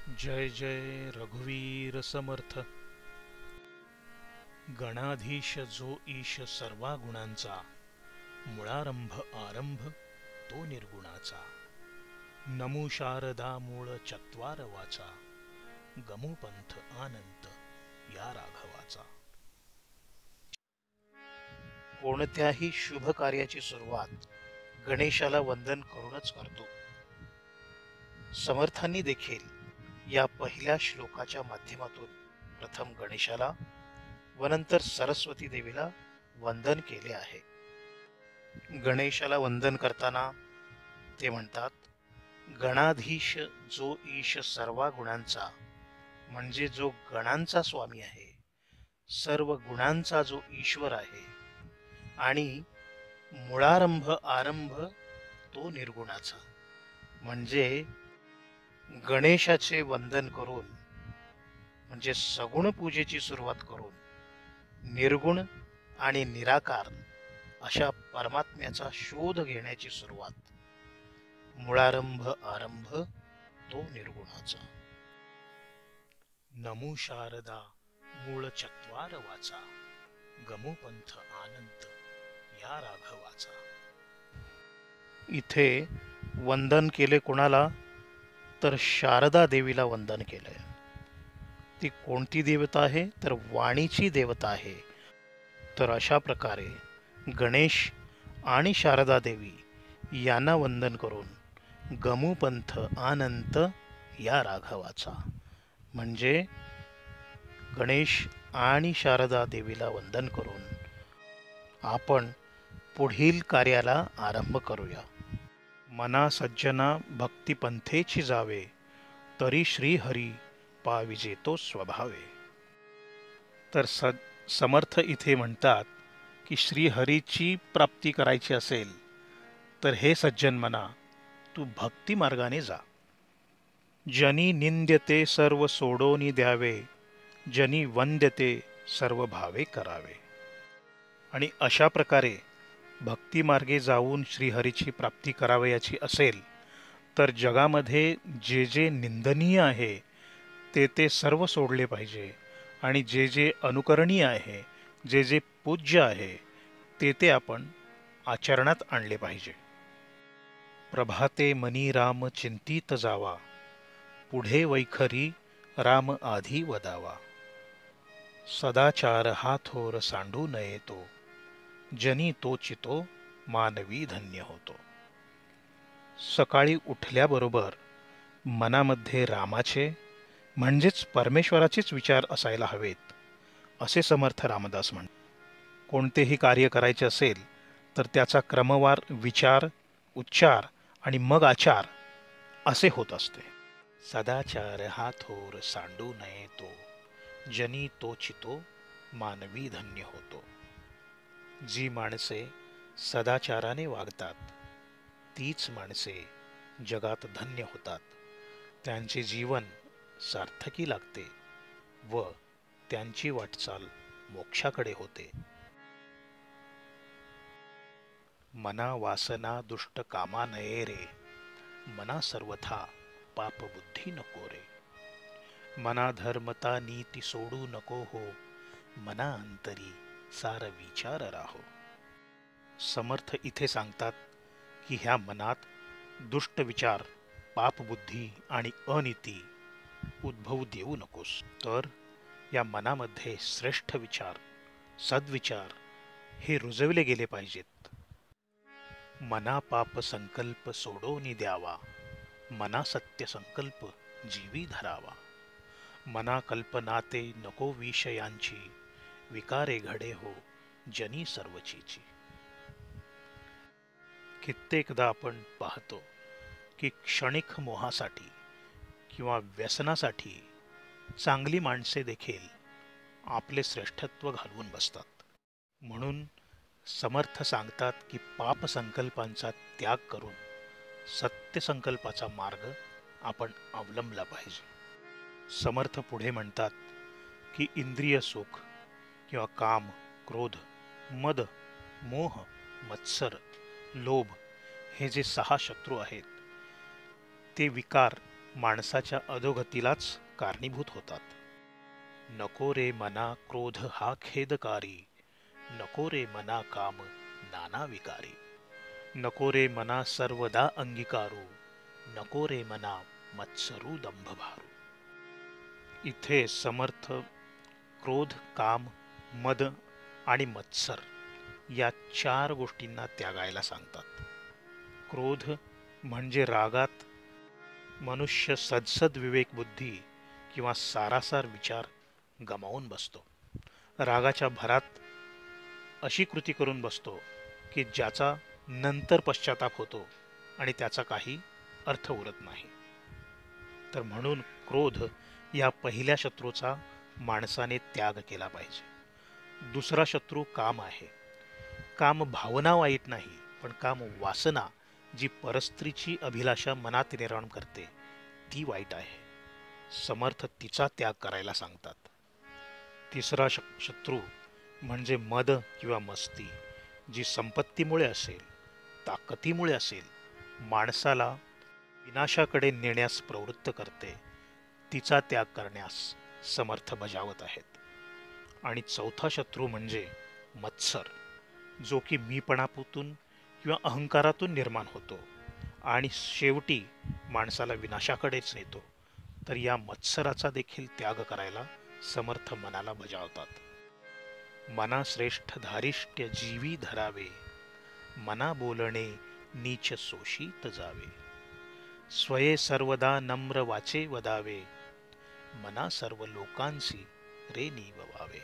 जय जय रघुवीर समर्थ. गणाधीश जो ईश सर्वा गुणांचा, मुळारंभ आरंभ तो निर्गुणाचा. नमो शारदा मूळ चत्वार वाचा, गमो पंथ आनंत या राघवाचा. कोणत्याही शुभ कार्याची सुरुवात गणेशाला वंदन करूनच करतो. समर्थांनी देखील या पहिल्या श्लोकाच्या माध्यमातून प्रथम गणेशाला व नंतर सरस्वती देवीला वंदन केले आहे. गणेशाला वंदन करताना ते म्हणतात, गणाधीश जो ईश सर्वा गुणांचा, म्हणजे जो गणांचा स्वामी आहे, सर्व गुणांचा जो ईश्वर आहे, आणि मुळारंभ आरंभ तो निर्गुणाचा, म्हणजे गणेशाचे वंदन करून, म्हणजे सगुण पूजेची सुरुवात करून निर्गुण आणि निराकार अशा परमात्म्याचा शोध घेण्याची सुरुवात. मुळारंभ आरंभ तो निर्गुणाचा. नमो शारदा मूळ चत्वार वाचा, गमो पंथ आनंत या राघवाचा. इथे वंदन केले कोणाला? तर शारदा देवीला वंदन केलंय. ती कोणती देवता आहे? तर वाणीची देवता आहे. तर अशा प्रकारे गणेश आणि शारदा देवी यांना वंदन करून गमू पंथ अनंत या राघवाचा, म्हणजे गणेश आणि शारदा देवीला वंदन करून आपण पुढील कार्याला आरंभ करूया. मना सज्जना भक्ती पंथेची जावे, तरी श्रीहरी पाविजे तो स्वभावे. तर समर्थ इथे म्हणतात की श्रीहरीची प्राप्ती करायची असेल तर हे सज्जन मना, तू भक्ती मार्गाने जा. जनी निंद्यते सर्व सोडोनी द्यावे, जनी वंद्यते सर्व भावे करावे. आणि अशा प्रकारे भक्ती मार्गे जाऊन श्रीहरीची प्राप्ती करावयाची असेल तर जगामध्ये जे जे निंदनीय आहे ते सर्व सोडले पाहिजे, आणि जे जे अनुकरणीय आहे, जे जे पूज्य आहे ते आपण आचरणात आणले पाहिजे. प्रभाते मनी राम चिंतित जावा, पुढे वैखरी राम आधी वदावा. सदाचार हा थोर सांडू नये तो, जनी तो चितो मानवी धन्य होतो. सकाळी उठल्याबरोबर मनामध्ये रामाचे, म्हणजेच परमेश्वराचेच विचार असायला हवेत, असे समर्थ रामदास म्हणतात. कोणतेही कार्य करायचे असेल तर त्याचा क्रमवार विचार, उच्चार आणि मग आचार असे होत असते. सदाचार हा थोर सांडू नये तो, जनी तो चितो मानवी धन्य होतो. जी माणसे सदाचाराने वागतात तीच माणसे जगात धन्य होतात. त्यांचे जीवन सार्थकी लागते व त्यांची वाटचाल मोक्षाकडे होते. मना वासना दुष्ट कामा नये रे, मना सर्वथा पाप बुद्धी नको रे. मना धर्मता नीती सोडू नको हो, मना अंतरी सार विचार राहो. समर्थ इथे सांगतात की ह्या मनात दुष्ट विचार, पापबुद्धी आणि अनिती उद्भवू देऊ नकोस. तर या मनामध्ये श्रेष्ठ विचार, सद्विचार हे रुजवले गेले पाहिजेत. मना पाप संकल्प सोडोनी द्यावा, मना सत्य संकल्प जीवी धरावा. मना कल्पनाते नको विषयांची, विकारे घडे हो जनी सर्वचीची. कित्येकदा आपण पाहतो की क्षणिक मोहासाठी किंवा व्यसनासाठी चांगली माणसे देखील आपले श्रेष्ठत्व घालवून बसतात. म्हणून समर्थ सांगतात की पाप संकल्पांचा त्याग करून सत्य संकल्पाचा मार्ग आपण अवलंबला पाहिजे. समर्थ पुढे म्हणतात की इंद्रिय सुख किंवा काम, क्रोध, मद, मोह, मत्सर, लोभ हे जे 6 शत्रू आहेत ते विकार माणसाच्या अधोगतीलाच कारणीभूत होतात. नको रे मना क्रोध हा खेदकारी, नको रे मना काम नाना विकारी, नको रे मना सर्वदा अंगीकारू, नको रे मना मत्सरू दंभ भारू. इथे समर्थ क्रोध, काम, मद आणि मत्सर या 4 गोष्टींना त्यागायला सांगतात. क्रोध म्हणजे रागात मनुष्य सदसद विवेक बुद्धी किंवा सारासार विचार गमावून बसतो. रागाच्या भरात अशी कृती करून बसतो की ज्याचा नंतर पश्चाताप होतो आणि त्याचा काही अर्थ उरत नाही. तर म्हणून क्रोध या पहिल्या शत्रूचा माणसाने त्याग केला पाहिजे. दुसरा शत्रू काम आहे. काम भावना वाईट नाही, पण काम वासना जी परस्त्रीची अभिलाषा मनात निर्माण करते ती वाईट आहे. समर्थ तिचा त्याग करायला सांगतात. तिसरा शत्रू म्हणजे मद किंवा मस्ती, जी संपत्तीमुळे असेल, ताकदीमुळे असेल, माणसाला विनाशाकडे नेण्यास प्रवृत्त करते. तिचा त्याग करण्यास समर्थ बजावत आहेत. आणि चौथा शत्रू म्हणजे मत्सर, जो की मीपणातून किंवा अहंकारातून निर्माण होतो आणि शेवटी माणसाला विनाशाकडेच नेतो. तर या मत्सराचा देखील त्याग करायला समर्थ मनाला बजावतात. मना श्रेष्ठ धारिष्ट्य जीवी धरावे, मना बोलणे नीच शोषित जावे, स्वये सर्वदा नम्र वाचे वदावे, मना सर्व लोकांसी रे निववावे.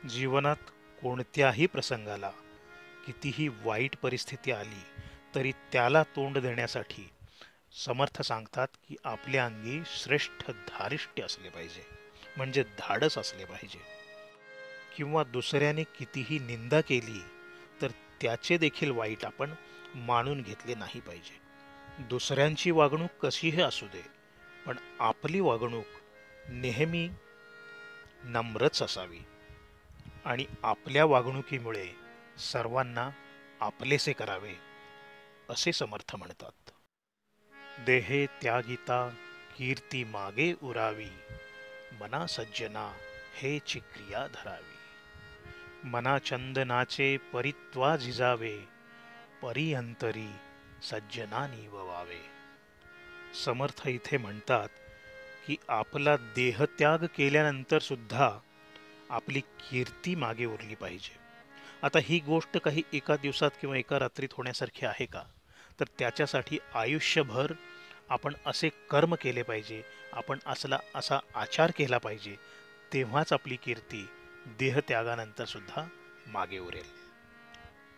जीवनात कोणत्याही प्रसंगाला, कितीही वाईट परिस्थिती आली तरी त्याला तोंड देण्यासाठी समर्थ सांगतात की आपल्या अंगी श्रेष्ठ धारिष्ट्य असले पाहिजे, म्हणजे धाडस असले पाहिजे. किंवा दुसऱ्याने कितीही निंदा केली तर त्याचे देखील वाईट आपण मानून घेतले नाही पाहिजे. दुसऱ्यांची वागणूक कशीही असू दे, पण आपली वागणूक नेहमी नम्रच असावी आणि आपल्या वागणुकीमुळे सर्वांना आपलेसे करावे, असे समर्थ म्हणतात. देहे त्यागिता कीर्ती मागे उरावी, मना सज्जना हेची क्रिया धरावी, मना चंदनाचे परित्वा झिजावे, परी अंतरी सज्जना निववावे. समर्थ इथे म्हणतात की आपला देहत्याग केल्यानंतर सुद्धा आपली कीर्ती मागे उरली पाहिजे. आता ही गोष्ट काही एका दिवसात किंवा एका रात्रीत होण्यासारखी आहे का? तर त्याच्यासाठी आयुष्यभर आपण असे कर्म केले पाहिजे, आपण असा आचार केला पाहिजे, तेव्हाच आपली कीर्ती देहत्यागानंतर सुद्धा मागे उरेल.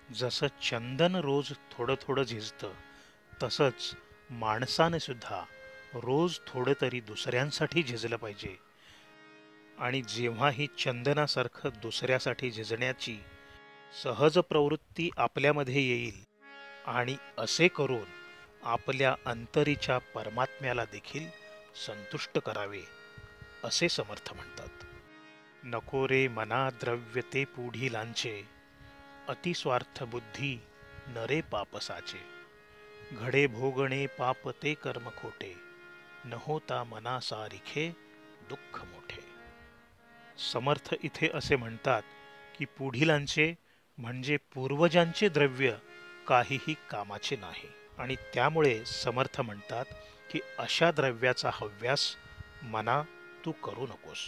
जसं चंदन रोज थोडं थोडं झिजतं, तसंच माणसाने सुद्धा रोज थोडं तरी दुसऱ्यांसाठी झिजलं पाहिजे. आणि जेव्हा ही चंदनासारखं दुसऱ्यासाठी झिजण्याची सहज प्रवृत्ती आपल्यामध्ये येईल आणि असे करून आपल्या अंतरीच्या परमात्म्याला देखील संतुष्ट करावे, असे समर्थ म्हणतात. नको रे मना द्रव्य ते पुढीलांचे, अतिस्वार्थ बुद्धी नरे पापसाचे, घडे भोगणे पाप ते कर्म खोटे, न होता मना सारिखे दुःख मोठे. समर्थ इथे असे म्हणतात की पुढीलांचे म्हणजे पूर्वजांचे द्रव्य काहीही कामाचे नाही, आणि त्यामुळे समर्थ म्हणतात की अशा द्रव्याचा हव्यास मना तू करू नकोस.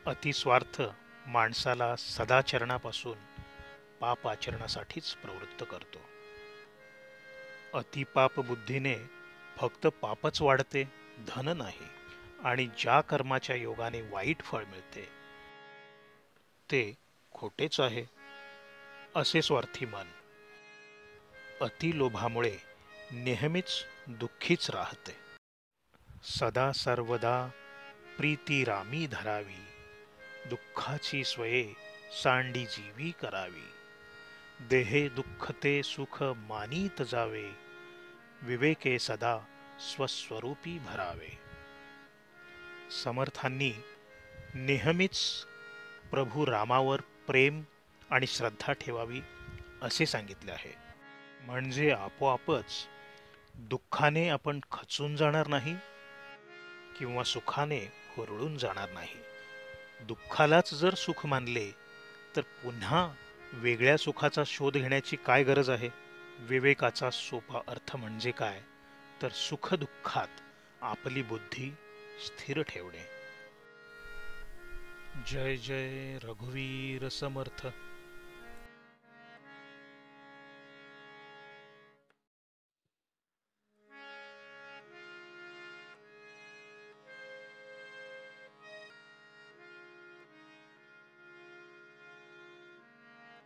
अतिस्वार्थ माणसाला सदाचरणापासून पाप आचरणासाठीच प्रवृत्त करतो. अतिपाप बुद्धीने फक्त पापच वाढते, धन नाही. आणि ज्या कर्माच्या योगाने वाईट फळ मिळते ते खोटेच आहे, असे स्वार्थी मन अतिलोभामुळे नेहमीच दुःखीच राहते. सदा सर्वदा प्रीती रामी धरावी, दुःखाची स्वये सांडी जीवी करावी, देहे दुःखते सुख मानीत जावे, विवेके सदा स्वस्वरूपी भरावे. समर्थांनी नेहमीच प्रभू रामावर प्रेम आणि श्रद्धा ठेवावी असे सांगितले आहे. म्हणजे आपोआपच दुःखाने आपण खचून जाणार नाही किंवा सुखाने हुरळून जाणार नाही. दुःखालाच जर सुख मानले तर पुन्हा वेगळ्या सुखाचा शोध घेण्याची काय गरज आहे? विवेकाचा सोपा अर्थ म्हणजे काय? तर सुख दुःखात आपली बुद्धी स्थिर ठेवणे. जय जय रघुवीर समर्थ.